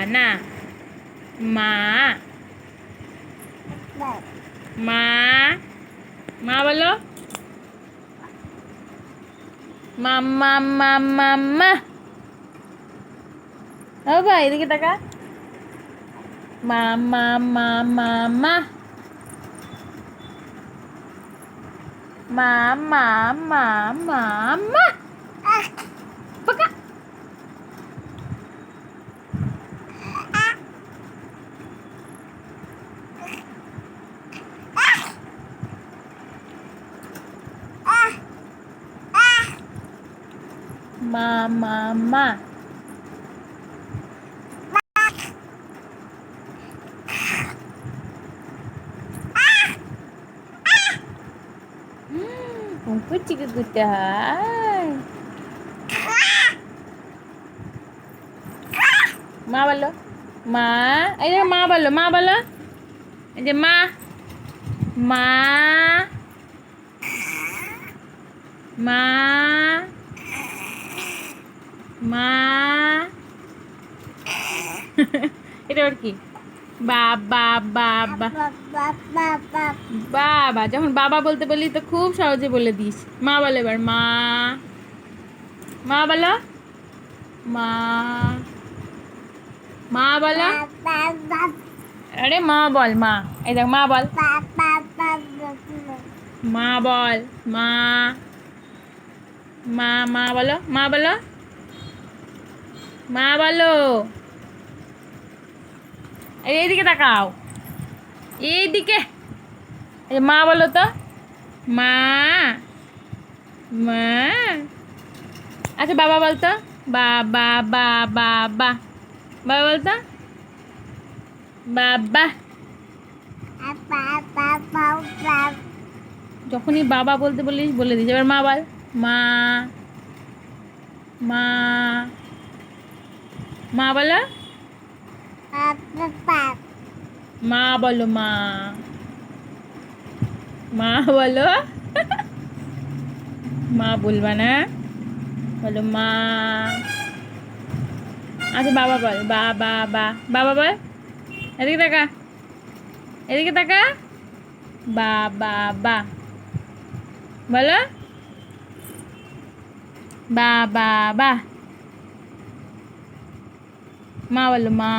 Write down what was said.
না মা মা মা বলো মাম্মা মাম্মা মা ও ভাই এদিকে তাকা মাম্মা মাম্মা মা মাম্মা মাম্মা মা পাকা মা মা মা kucing kucing মা বলো মা এই যে মা বলো এই যে মা মা মা মা এটা ওর কি বাবা বাবা বাবা যখন বাবা বলতে বলি তো খুব সহজে বলে দিস মা বলে এবার মা মা বলো মা মা বলো আরে মা বল মা এই দেখ মা বল মা বল মা মা মা বলো মা বলো মা বলো এইদিকে তাকাও এইদিকে মা বলো তো মা মা আচ্ছা বাবা বলতো বাবা বাবা বাবা বাবা বলতো বাবা যখনই বাবা বলতে বলিস বলে দিস এবার মা বল মা মা মা বলো মা বলো মা মা বলো মা বলবা না বলো মা আচ্ছা বাবা বল বাবা বা বাবা বল এদিকে তাকা বাবা বা বলো বাবা বা মা বলো মা